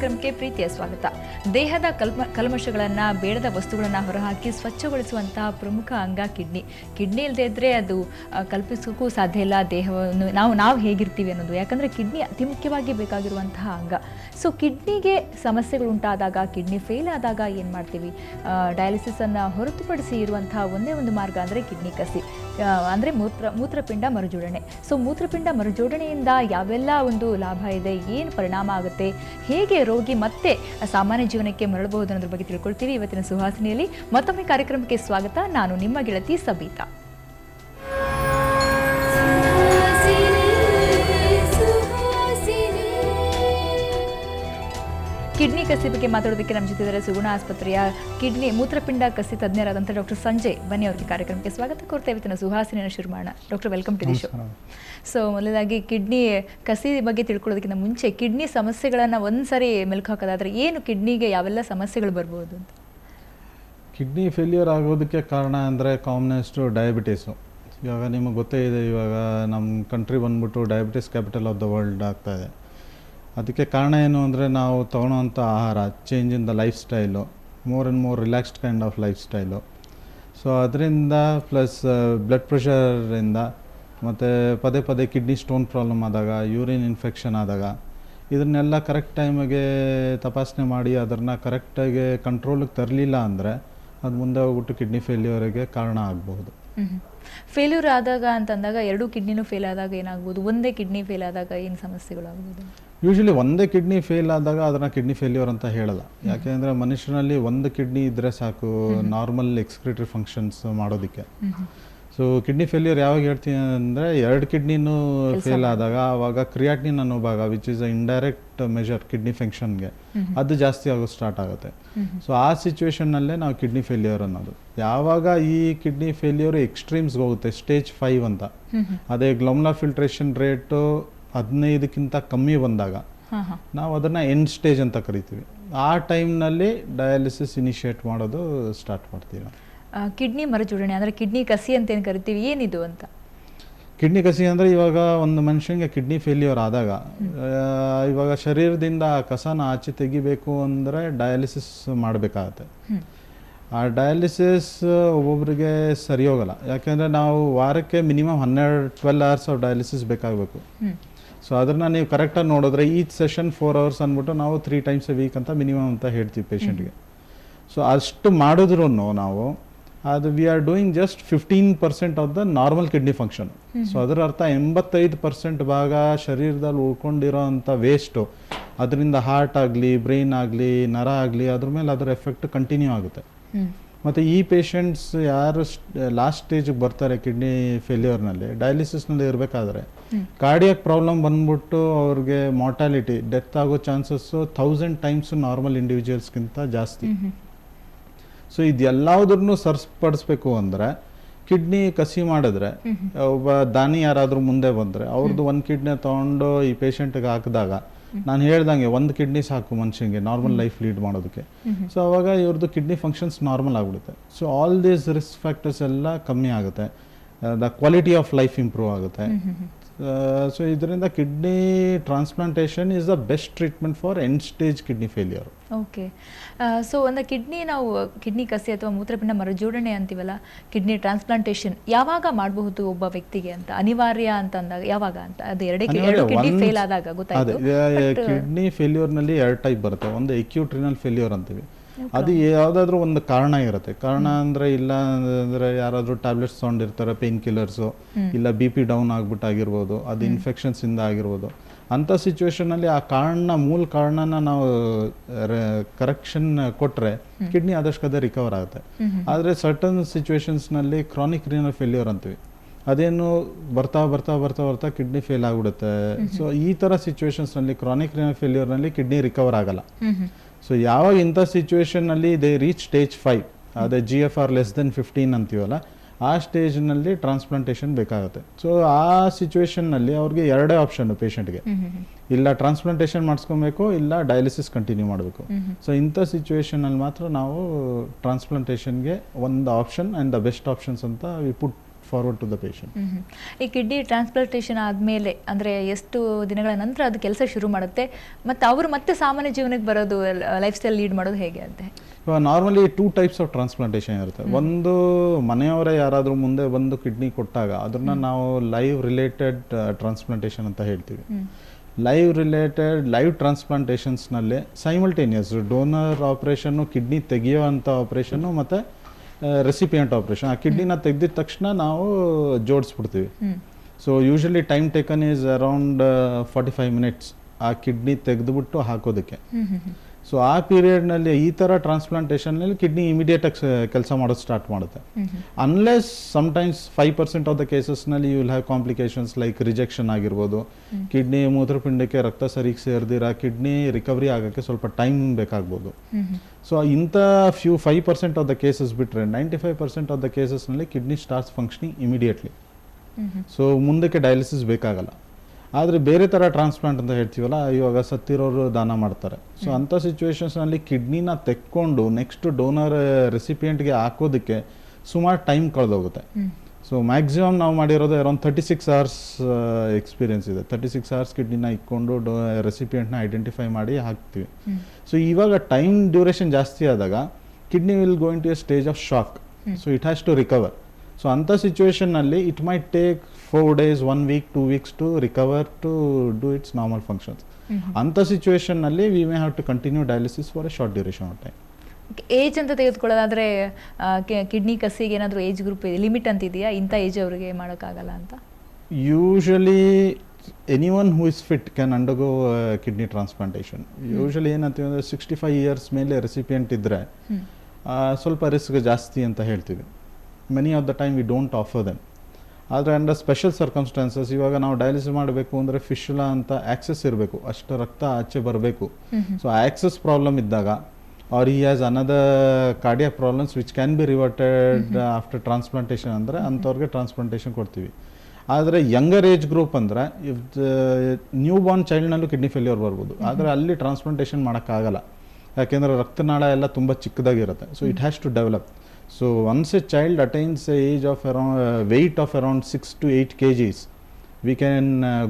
ಕಾರ್ಯಕ್ರಮಕ್ಕೆ ಪ್ರೀತಿಯ ಸ್ವಾಗತ. ದೇಹದ ಕಲ್ಮಶಗಳನ್ನು ಬೇಡದ ವಸ್ತುಗಳನ್ನು ಹೊರಹಾಕಿ ಸ್ವಚ್ಛಗೊಳಿಸುವಂತಹ ಪ್ರಮುಖ ಅಂಗ ಕಿಡ್ನಿ. ಕಿಡ್ನಿ ಇಲ್ಲದೆ ಇದ್ದರೆ ಅದು ಕಲ್ಪಿಸೋಕ್ಕೂ ಸಾಧ್ಯ ಇಲ್ಲ ದೇಹವನ್ನು ನಾವು ಹೇಗಿರ್ತೀವಿ ಅನ್ನೋದು. ಯಾಕಂದರೆ ಕಿಡ್ನಿ ಅತಿ ಮುಖ್ಯವಾಗಿ ಬೇಕಾಗಿರುವಂತಹ ಅಂಗ. ಸೊ ಕಿಡ್ನಿಗೆ ಸಮಸ್ಯೆಗಳುಂಟಾದಾಗ, ಕಿಡ್ನಿ ಫೇಲ್ ಆದಾಗ ಏನು ಮಾಡ್ತೀವಿ? ಡಯಾಲಿಸಿಸನ್ನು ಹೊರತುಪಡಿಸಿ ಇರುವಂತಹ ಒಂದೇ ಒಂದು ಮಾರ್ಗ ಅಂದರೆ ಕಿಡ್ನಿ ಕಸಿ, ಅಂದರೆ ಮೂತ್ರಪಿಂಡ ಮರುಜೋಡಣೆ. ಸೊ ಮೂತ್ರಪಿಂಡ ಮರುಜೋಡಣೆಯಿಂದ ಯಾವೆಲ್ಲ ಒಂದು ಲಾಭ ಇದೆ, ಏನು ಪರಿಣಾಮ ಆಗುತ್ತೆ, ಹೇಗೆ ರೋಗಿ ಮತ್ತೆ ಸಾಮಾನ್ಯ ಜೀವನಕ್ಕೆ ಮರಳಬಹುದು ಅನ್ನೋದ್ರ ಬಗ್ಗೆ ತಿಳ್ಕೊಳ್ತೀವಿ ಇವತ್ತಿನ ಸುಹಾಸಿನಿಯಲ್ಲಿ. ಮತ್ತೊಮ್ಮೆ ಕಾರ್ಯಕ್ರಮಕ್ಕೆ ಸ್ವಾಗತ. ನಾನು ನಿಮ್ಮ ಗೆಳತಿ ಸಬೀತಾ. ಕಿಡ್ನಿ ಕಸಿ ಬಗ್ಗೆ ಮಾತಾಡೋದಕ್ಕೆ ನಮ್ಮ ಜೊತೆ ಇದ್ದಾರೆ ಸುಗುಣ ಆಸ್ಪತ್ರೆಯ ಕಿಡ್ನಿ ಮೂತ್ರಪಿಂಡ ಕಸಿ ತಜ್ಞರಾದಂಥ ಡಾಕ್ಟರ್ ಸಂಜಯ್. ಬನ್ನಿ, ಅವರಿಗೆ ಕಾರ್ಯಕ್ರಮಕ್ಕೆ ಸ್ವಾಗತ ಕೋರ್ತಾ ಇವತ್ತಿನ ಸುಹಾಸಿನಿಯನ್ನು ಶುರು ಮಾಡೋಣ. Doctor, welcome to the show. So ಮೊದಲಾಗಿ ಕಿಡ್ನಿ ಕಸಿ ಬಗ್ಗೆ ತಿಳ್ಕೊಳ್ಳೋದಕ್ಕಿಂತ ಮುಂಚೆ ಕಿಡ್ನಿ ಸಮಸ್ಯೆಗಳನ್ನು ಒಂದ್ಸರಿ ಮೆಲುಕು ಹಾಕೋದಾದ್ರೆ ಏನು ಕಿಡ್ನಿಗೆ ಯಾವೆಲ್ಲ ಸಮಸ್ಯೆಗಳು ಬರ್ಬೋದು ಅಂತ? ಕಿಡ್ನಿ ಫೇಲ್ಯೂರ್ ಆಗೋದಕ್ಕೆ ಕಾರಣ ಅಂದರೆ ಕಾಮನೆಸ್ಟು ಡಯಾಬಿಟೀಸು. ಇವಾಗ ನಿಮಗೆ ಗೊತ್ತೇ ಇದೆ, ಇವಾಗ ನಮ್ಮ ಕಂಟ್ರಿ ಬಂದ್ಬಿಟ್ಟು diabetes capital of the world ಆಗ್ತಾಯಿದೆ. ಅದಕ್ಕೆ ಕಾರಣ ಏನು ಅಂದರೆ ನಾವು ತೊಗೊಳೋವಂಥ ಆಹಾರ, change in the life style, more and more relaxed kind of life style. So ಅದರಿಂದ ಪ್ಲಸ್ ಬ್ಲಡ್ ಪ್ರೆಷರಿಂದ ಮತ್ತು ಪದೇ ಪದೇ ಕಿಡ್ನಿ ಸ್ಟೋನ್ ಪ್ರಾಬ್ಲಮ್ ಆದಾಗ, ಯೂರಿನ್ ಇನ್ಫೆಕ್ಷನ್ ಆದಾಗ ಇದನ್ನೆಲ್ಲ ಕರೆಕ್ಟ್ ಟೈಮಿಗೆ ತಪಾಸಣೆ ಮಾಡಿ ಅದನ್ನು ಕರೆಕ್ಟಾಗಿ ಕಂಟ್ರೋಲಿಗೆ ತರಲಿಲ್ಲ ಅಂದರೆ ಅದು ಮುಂದೆ ಹೋಗ್ಬಿಟ್ಟು ಕಿಡ್ನಿ ಫೇಲ್ಯೂರಿಗೆ ಕಾರಣ ಆಗಬಹುದು. ಫೇಲ್ಯೂರ್ ಆದಾಗ ಅಂತಂದಾಗ ಎರಡೂ ಕಿಡ್ನಿನೂ ಫೇಲ್ ಆದಾಗ ಏನಾಗ್ಬೋದು? ಒಂದೇ ಕಿಡ್ನಿ ಫೇಲ್ ಆದಾಗ ಏನು ಸಮಸ್ಯೆಗಳಾಗ್ಬೋದು? ಯೂಶ್ವಲಿ ಒಂದೇ ಕಿಡ್ನಿ ಫೇಲ್ ಆದಾಗ ಅದನ್ನು ಕಿಡ್ನಿ ಫೇಲ್ಯೂರ್ ಅಂತ ಹೇಳಲ್ಲ. ಯಾಕೆಂದರೆ ಮನುಷ್ಯನಲ್ಲಿ ಒಂದು ಕಿಡ್ನಿ ಇದ್ದರೆ ಸಾಕು ನಾರ್ಮಲ್ ಎಕ್ಸ್ಕ್ರಿಟರಿ ಫಂಕ್ಷನ್ಸ್ ಮಾಡೋದಕ್ಕೆ. ಸೊ ಕಿಡ್ನಿ ಫೇಲ್ಯೂರ್ ಯಾವಾಗ ಹೇಳ್ತೀನಿ ಅಂದರೆ, ಎರಡು ಕಿಡ್ನಿನೂ ಫೇಲ್ ಆದಾಗ ಆವಾಗ ಕ್ರಿಯಾಟಿನಿನ್ ಅನ್ನೋ ಭಾಗ, which is a indirect measure kidney ಫಂಕ್ಷನ್ಗೆ, ಅದು ಜಾಸ್ತಿ ಆಗೋದು ಸ್ಟಾರ್ಟ್ ಆಗುತ್ತೆ. ಸೊ ಆ ಸಿಚುವೇಷನ್ನಲ್ಲೇ ನಾವು ಕಿಡ್ನಿ ಫೇಲ್ಯೂರ್ ಅನ್ನೋದು. ಯಾವಾಗ ಈ ಕಿಡ್ನಿ ಫೇಲ್ಯೂರ್ ಎಕ್ಸ್ಟ್ರೀಮ್ಸ್ಗೆ ಹೋಗುತ್ತೆ, ಸ್ಟೇಜ್ 5 ಅಂತ, ಅದೇ ಗ್ಲೋಮುಲರ್ ಫಿಲ್ಟ್ರೇಷನ್ ರೇಟು 15ಕ್ಕಿಂತ ಕಮ್ಮಿ ಬಂದಾಗ ನಾವು ಅದನ್ನು ಎಂಡ್ ಸ್ಟೇಜ್ ಅಂತ ಕರಿತೀವಿ. ಆ ಟೈಮ್ನಲ್ಲಿ ಡಯಾಲಿಸಿಸ್ ಇನಿಷಿಯೇಟ್ ಮಾಡೋದು ಸ್ಟಾರ್ಟ್ ಮಾಡ್ತೀವಿ. ಕಿಡ್ನಿ ಮರುಜೋಡಣೆ ಅಂದರೆ ಕಿಡ್ನಿ ಕಸಿ ಅಂತ ಏನು ಕರಿತೀವಿ, ಏನಿದು ಅಂತ? ಕಿಡ್ನಿ ಕಸಿ ಅಂದರೆ ಇವಾಗ ಒಂದು ಮನುಷ್ಯನಿಗೆ ಕಿಡ್ನಿ ಫೇಲ್ಯೂರ್ ಆದಾಗ ಇವಾಗ ಶರೀರದಿಂದ ಕಸನ ಆಚೆ ತೆಗಿಬೇಕು ಅಂದರೆ ಡಯಾಲಿಸಿಸ್ ಮಾಡಬೇಕಾಗತ್ತೆ. ಆ ಡಯಾಲಿಸಿಸ್ ಒಬ್ಬೊಬ್ಬರಿಗೆ ಸರಿ ಹೋಗಲ್ಲ. ಯಾಕೆಂದರೆ ನಾವು ವಾರಕ್ಕೆ ಮಿನಿಮಮ್ 12 hours ಆಫ್ ಡಯಾಲಿಸಿಸ್ ಬೇಕಾಗಬೇಕು. ಸೊ ಅದನ್ನು ನೀವು ಕರೆಕ್ಟಾಗಿ ನೋಡಿದ್ರೆ ಈಚ್ ಸೆಷನ್ 4 hours ಅಂದ್ಬಿಟ್ಟು ನಾವು 3 times a week ಅಂತ ಮಿನಿಮಮ್ ಅಂತ ಹೇಳ್ತೀವಿ ಪೇಷಂಟ್ಗೆ. ಸೊ ಅಷ್ಟು ಮಾಡಿದ್ರೂ ನಾವು ಅದು we are doing just 15% of the normal kidney function. So ಅದರ ಅರ್ಥ 85% ಭಾಗ ಶರೀರದಲ್ಲಿ ಉಳ್ಕೊಂಡಿರೋ ಅಂಥ ವೇಸ್ಟು, ಅದರಿಂದ ಹಾರ್ಟ್ ಆಗಲಿ, ಬ್ರೈನ್ ಆಗಲಿ, ನರ ಆಗಲಿ, ಅದ್ರ ಮೇಲೆ ಅದರ ಎಫೆಕ್ಟ್ ಕಂಟಿನ್ಯೂ ಆಗುತ್ತೆ. ಮತ್ತು ಈ ಪೇಷಂಟ್ಸ್ ಯಾರು ಲಾಸ್ಟ್ ಸ್ಟೇಜಿಗೆ ಬರ್ತಾರೆ ಕಿಡ್ನಿ ಫೇಲ್ಯೂರ್ನಲ್ಲಿ, ಡಯಾಲಿಸಿಸ್ನಲ್ಲಿ ಇರಬೇಕಾದ್ರೆ ಕಾರ್ಡಿಯಾಕ್ ಪ್ರಾಬ್ಲಮ್ ಬಂದ್ಬಿಟ್ಟು ಅವ್ರಿಗೆ ಮಾರ್ಟಾಲಿಟಿ, ಡೆತ್ ಆಗೋ ಚಾನ್ಸಸ್ಸು 1000 times ನಾರ್ಮಲ್ ಇಂಡಿವಿಜುವಲ್ಸ್ಗಿಂತ ಜಾಸ್ತಿ. ಸೊ ಇದೆಲ್ಲದನ್ನು ಸರಿಪಡಿಸ್ಬೇಕು ಅಂದರೆ ಕಿಡ್ನಿ ಕಸಿ ಮಾಡಿದ್ರೆ, ಒಬ್ಬ ದಾನಿ ಯಾರಾದರೂ ಮುಂದೆ ಬಂದರೆ ಅವ್ರದ್ದು ಒಂದು ಕಿಡ್ನಿ ತೊಗೊಂಡು ಈ ಪೇಷಂಟ್ಗೆ ಹಾಕಿದಾಗ, ನಾನು ಹೇಳ್ದಂಗೆ ಒಂದು ಕಿಡ್ನಿ ಸಾಕು ಮನುಷ್ಯನಿಗೆ ನಾರ್ಮಲ್ ಲೈಫ್ ಲೀಡ್ ಮಾಡೋದಕ್ಕೆ. ಸೊ ಅವಾಗ ಇವ್ರದ್ದು ಕಿಡ್ನಿ ಫಂಕ್ಷನ್ಸ್ ನಾರ್ಮಲ್ ಆಗಿಬಿಡುತ್ತೆ. So all these risk factors ಎಲ್ಲ ಕಮ್ಮಿ ಆಗುತ್ತೆ, the quality of life improve ಆಗುತ್ತೆ. ಸೊ ಇದರಿಂದ kidney transplantation is the best treatment for end stage kidney failure. Okay. So ಒಂದು ನಾವು ಕಿಡ್ನಿ ಕಸಿ ಅಥವಾ ಮೂತ್ರಪಿಂಡ ಮರುಜೋಡಣೆ ಅಂತೀವಲ್ಲ, ಕಿಡ್ನಿ ಟ್ರಾನ್ಸ್ಪ್ಲಾಂಟೇಷನ್ ಯಾವಾಗ ಮಾಡಬಹುದು ಒಬ್ಬ ವ್ಯಕ್ತಿಗೆ ಅಂತ, ಅನಿವಾರ್ಯ ಅಂತ ಅಂದಾಗ ಯಾವಾಗ ಅಂತ? ಅದು ಎರಡು ಕಿಡ್ನಿ ಫೇಲ್ ಆದಾಗ ಗೊತ್ತಾಯ್ತು. ಕಿಡ್ನಿ ಫೇಲ್ಯೂರ್ನಲ್ಲಿ 2 ಟೈಪ್ ಬರುತ್ತೆ. ಒಂದು ಅಕ್ಯೂಟ್ ರಿನಲ್ ಫೇಲ್ಯೂರ್ ಅಂತೀವಿ. ಅದು ಯಾವುದಾದ್ರೂ ಒಂದು ಕಾರಣ ಇರುತ್ತೆ. ಕಾರಣ ಅಂದರೆ ಇಲ್ಲ ಅಂದರೆ ಯಾರಾದರೂ ಟ್ಯಾಬ್ಲೆಟ್ಸ್ ತೊಗೊಂಡಿರ್ತಾರೆ, ಪೇನ್ ಕಿಲ್ಲರ್ಸು, ಇಲ್ಲ BP ಡೌನ್ ಆಗಿರ್ಬೋದು, ಅದು ಇನ್ಫೆಕ್ಷನ್ಸಿಂದ ಆಗಿರ್ಬೋದು. ಅಂಥ ಸಿಚುವೇಷನಲ್ಲಿ ಆ ಮೂಲ ಕಾರಣನ ನಾವು ಕರೆಕ್ಷನ್ ಕೊಟ್ಟರೆ ಕಿಡ್ನಿ ಆದಷ್ಟು ಕದೇ ರಿಕವರ್ ಆಗುತ್ತೆ. ಆದರೆ ಸರ್ಟನ್ ಸಿಚುವೇಶನ್ಸ್ನಲ್ಲಿ ಕ್ರಾನಿಕ್ ರಿನಲ್ ಫೇಲ್ಯೂರ್ ಅಂತೀವಿ. ಅದೇನು ಬರ್ತಾ ಬರ್ತಾ ಬರ್ತಾ ಬರ್ತಾ ಕಿಡ್ನಿ ಫೇಲ್ ಆಗಿಬಿಡುತ್ತೆ. ಸೊ ಈ ಥರ ಸಿಚುವೇಶನ್ಸ್ನಲ್ಲಿ ಕ್ರಾನಿಕ್ ರಿನಲ್ ಫೇಲ್ಯೂರ್ನಲ್ಲಿ ಕಿಡ್ನಿ ರಿಕವರ್ ಆಗಲ್ಲ. ಸೊ ಯಾವಾಗ ಇಂಥ ಸಿಚುವೇಷನ್ನಲ್ಲಿ ದೇ ರೀಚ್ ಸ್ಟೇಜ್ 5, ಅದೇ GFR ಲೆಸ್ ದೆನ್ 15 ಅಂತೀವಲ್ಲ, ಆ ಸ್ಟೇಜ್ನಲ್ಲಿ ಟ್ರಾನ್ಸ್ಪ್ಲಾಂಟೇಷನ್ ಬೇಕಾಗುತ್ತೆ. ಸೊ ಆ ಸಿಚುವೇಷನ್ನಲ್ಲಿ ಅವ್ರಿಗೆ 2 ಆಪ್ಷನ್ ಪೇಷಂಟ್ಗೆ, ಇಲ್ಲ ಟ್ರಾನ್ಸ್ಪ್ಲಾಂಟೇಷನ್ ಮಾಡಿಸ್ಕೊಬೇಕು, ಇಲ್ಲ ಡಯಾಲಿಸಿಸ್ ಕಂಟಿನ್ಯೂ ಮಾಡಬೇಕು. ಸೊ ಇಂಥ ಸಿಚುವೇಷನಲ್ಲಿ ಮಾತ್ರ ನಾವು ಟ್ರಾನ್ಸ್ಪ್ಲಾಂಟೇಷನ್ಗೆ ಒಂದು option and the best options ಅಂತ we put forward to the patient. ಈ ಕಿಡ್ನಿ ಟ್ರಾನ್ಸ್ಪ್ಲಾಂಟೇಷನ್ ಆದಮೇಲೆ ಅಂದರೆ ಎಷ್ಟು ದಿನಗಳ ನಂತರ ಅದು ಕೆಲಸ ಶುರು ಮಾಡುತ್ತೆ ಮತ್ತು ಅವರು ಮತ್ತೆ ಸಾಮಾನ್ಯ ಜೀವನಕ್ಕೆ ಬರೋದು, ಲೈಫ್ ಸ್ಟೈಲ್ ಲೀಡ್ ಮಾಡೋದು ಹೇಗೆ ಅಂತ? ಇವಾಗ ನಾರ್ಮಲಿ 2 ಟೈಪ್ಸ್ ಆಫ್ ಟ್ರಾನ್ಸ್ಪ್ಲಾಂಟೇಷನ್ ಇರುತ್ತೆ. ಒಂದು ಮನೆಯವರೇ ಯಾರಾದರೂ ಮುಂದೆ ಬಂದು ಕಿಡ್ನಿ ಕೊಟ್ಟಾಗ ಅದನ್ನ ನಾವು ಲೈವ್ ರಿಲೇಟೆಡ್ ಟ್ರಾನ್ಸ್ಪ್ಲಾಂಟೇಷನ್ ಅಂತ ಹೇಳ್ತೀವಿ. ಲೈವ್ ಟ್ರಾನ್ಸ್ಪ್ಲಾಂಟೇಷನ್ಸ್ನಲ್ಲಿ ಸೈಮಲ್ಟೇನಿಯಸ್ ಡೋನರ್ ಆಪ್ರೇಷನ್ನು, ಕಿಡ್ನಿ ತೆಗೆಯೋ ಅಂಥ ಆಪ್ರೇಷನ್ನು ಮತ್ತು ರೆಸಿಪಿಯೆಂಟ್ ಆಪ್ರೇಷನ್. ಆ ಕಿಡ್ನಿನ ತೆಗೆದಿದ ತಕ್ಷಣ ನಾವು ಜೋಡಿಸ್ಬಿಡ್ತೀವಿ. So usually time taken is around 45 minutes ಆ ಕಿಡ್ನಿ ತೆಗೆದುಬಿಟ್ಟು ಹಾಕೋದಕ್ಕೆ. ಸೊ ಆ ಪೀರಿಯಡ್ನಲ್ಲಿ ಈ ಥರ ಟ್ರಾನ್ಸ್ಪ್ಲಾಂಟೇಷನ್ನಲ್ಲಿ ಕಿಡ್ನಿ ಇಮಿಡಿಯೇಟಾಗಿ ಕೆಲಸ ಮಾಡೋದು ಸ್ಟಾರ್ಟ್ ಮಾಡುತ್ತೆ. ಅನ್ಲೆಸ್ ಸಮ್ಟೈಮ್ಸ್ 5% ಆಫ್ ದ ಕೇಸಸ್ನಲ್ಲಿ you will have complications like rejection ಆಗಿರ್ಬೋದು, ಕಿಡ್ನಿ ಮೂತ್ರಪಿಂಡಕ್ಕೆ ರಕ್ತ ಸರಿಗೆ ಸೇರ್ದಿರ ಕಿಡ್ನಿ ರಿಕವರಿ ಆಗೋಕ್ಕೆ ಸ್ವಲ್ಪ ಟೈಮ್ ಬೇಕಾಗ್ಬೋದು. ಸೊ ಇಂಥ 5% ಆಫ್ ದ ಕೇಸಸ್ ಬಿಟ್ಟರೆ 95% ಆಫ್ ದ ಕೇಸಸ್ನಲ್ಲಿ kidney starts functioning immediately. So ಮುಂದಕ್ಕೆ ಡಯಾಲಿಸಿಸ್ ಬೇಕಾಗಲ್ಲ. ಆದರೆ ಬೇರೆ ಥರ ಟ್ರಾನ್ಸ್ಪ್ಲಾಂಟ್ ಅಂತ ಹೇಳ್ತೀವಲ್ಲ, ಇವಾಗ ಸತ್ತಿರೋರು ದಾನ ಮಾಡ್ತಾರೆ. ಸೊ ಅಂಥ ಸಿಚುವೇಶನ್ಸ್ನಲ್ಲಿ ಕಿಡ್ನಿನ ತೆಕ್ಕೊಂಡು ನೆಕ್ಸ್ಟ್ ಡೋನರ್ ರೆಸಿಪಿಯೆಂಟ್ಗೆ ಹಾಕೋದಕ್ಕೆ ಸುಮಾರು ಟೈಮ್ ಕಳೆದೋಗುತ್ತೆ. ಸೊ ಮ್ಯಾಕ್ಸಿಮಮ್ ನಾವು ಮಾಡಿರೋದು ಅರೌಂಡ್ 36 hours ಎಕ್ಸ್ಪೀರಿಯನ್ಸ್ ಇದೆ. 36 hours ಕಿಡ್ನಿನ ಇಟ್ಕೊಂಡು ರೆಸಿಪಿಯೆಂಟ್ನ ಐಡೆಂಟಿಫೈ ಮಾಡಿ ಹಾಕ್ತೀವಿ. ಸೊ ಇವಾಗ ಟೈಮ್ ಡ್ಯೂರೇಷನ್ ಜಾಸ್ತಿ ಆದಾಗ kidney will going to a stage of shock. So it has to recover. So ಅಂಥ ಸಿಚುವೇಷನ್ನಲ್ಲಿ it might take 4 days, 1 week, 2 weeks to recover to do its normal functions. ಅಂಥ ಸಿಚುವೇಷನ್ನಲ್ಲಿ we may have to continue dialysis for a short duration of time. Age ಅಂತ ತೆಗೆದುಕೊಳ್ಳೋದಾದರೆ kidney ಕಸಿಗೆ ಏನಾದರೂ age group limit ಅಂತ ಇದೆಯಾ? ಇಂಥ ಏಜ್ ಅವರಿಗೆ ಮಾಡೋಕ್ಕಾಗಲ್ಲ ಅಂತ? Usually anyone who is fit can undergo kidney transplantation. Usually ಏನಂತೀವಿ ಅಂದರೆ 65 years ಮೇಲೆ ರೆಸಿಪಿಯೆಂಟ್ ಇದ್ದರೆ ಸ್ವಲ್ಪ ರಿಸ್ಕ್ ಜಾಸ್ತಿ ಅಂತ ಹೇಳ್ತೀವಿ. Many of the time we don't offer them. ಆದರೆ ಅಂಡರ್ ಸ್ಪೆಷಲ್ ಸರ್ಕಮ್ಸ್ಟಾನ್ಸಸ್ ಇವಾಗ ನಾವು ಡಯಾಲಿಸಿಸ್ ಮಾಡಬೇಕು ಅಂದರೆ ಫಿಶುಲಾ ಅಂತ ಆಕ್ಸೆಸ್ ಇರಬೇಕು, ಅಷ್ಟು ರಕ್ತ ಆಚೆ ಬರಬೇಕು. ಸೊ ಆಕ್ಸೆಸ್ ಪ್ರಾಬ್ಲಮ್ ಇದ್ದಾಗ or he has another cardiac problems which can be reverted after transplantation ಅಂದರೆ ಅಂಥವ್ರಿಗೆ ಟ್ರಾನ್ಸ್ಪ್ಲಾಂಟೇಷನ್ ಕೊಡ್ತೀವಿ. ಆದರೆ ಯಂಗರ್ ಏಜ್ ಗ್ರೂಪ್ ಅಂದರೆ ಇಫ್ ನ್ಯೂ ಬಾರ್ನ್ ಚೈಲ್ಡ್ನಲ್ಲೂ ಕಿಡ್ನಿ ಫೇಲ್ಯೂರ್ ಬರ್ಬೋದು. ಆದರೆ ಅಲ್ಲಿ ಟ್ರಾನ್ಸ್ಪ್ಲಾಂಟೇಷನ್ ಮಾಡೋಕ್ಕಾಗಲ್ಲ, ಯಾಕೆಂದರೆ ರಕ್ತನಾಳ ಎಲ್ಲ ತುಂಬ ಚಿಕ್ಕದಾಗಿರುತ್ತೆ. So it has to develop. So once a child attains the age of around weight of around 6 to 8 kgs, we can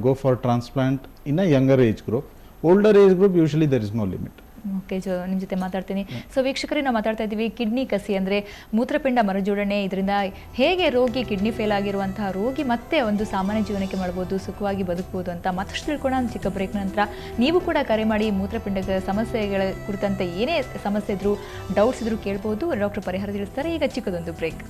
go for transplant in a younger age group. Older age group usually there is no limit. Okay ನಿಮ್ಮ ಜೊತೆ ಮಾತಾಡ್ತೀನಿ. So ವೀಕ್ಷಕರೇ, ನಾವು ಮಾತಾಡ್ತಾ ಇದ್ದೀವಿ kidney ಕಸಿ ಅಂದರೆ ಮೂತ್ರಪಿಂಡ ಮರುಜೋಡಣೆ. ಇದರಿಂದ ಹೇಗೆ ರೋಗಿ, ಕಿಡ್ನಿ ಫೇಲ್ ಆಗಿರುವಂತಹ ರೋಗಿ ಮತ್ತೆ ಒಂದು ಸಾಮಾನ್ಯ ಜೀವನಕ್ಕೆ ಮಾಡ್ಬೋದು, ಸುಖವಾಗಿ ಬದುಕಬಹುದು ಅಂತ ಮತ್ತಷ್ಟು ತಿಳ್ಕೊಳ್ಳೋಣ ಚಿಕ್ಕ ಬ್ರೇಕ್ ನಂತರ. ನೀವು ಕೂಡ ಕರೆ ಮಾಡಿ ಮೂತ್ರಪಿಂಡದ ಸಮಸ್ಯೆಗಳ ಕುರಿತಂತೆ ಏನೇ ಸಮಸ್ಯೆ ಇದ್ರೂ, ಡೌಟ್ಸ್ ಇದ್ರೂ ಕೇಳ್ಬೋದು. ಡಾಕ್ಟರ್ ಪರಿಹಾರ ತಿಳಿಸ್ತಾರೆ. ಈಗ ಚಿಕ್ಕದೊಂದು ಬ್ರೇಕ್.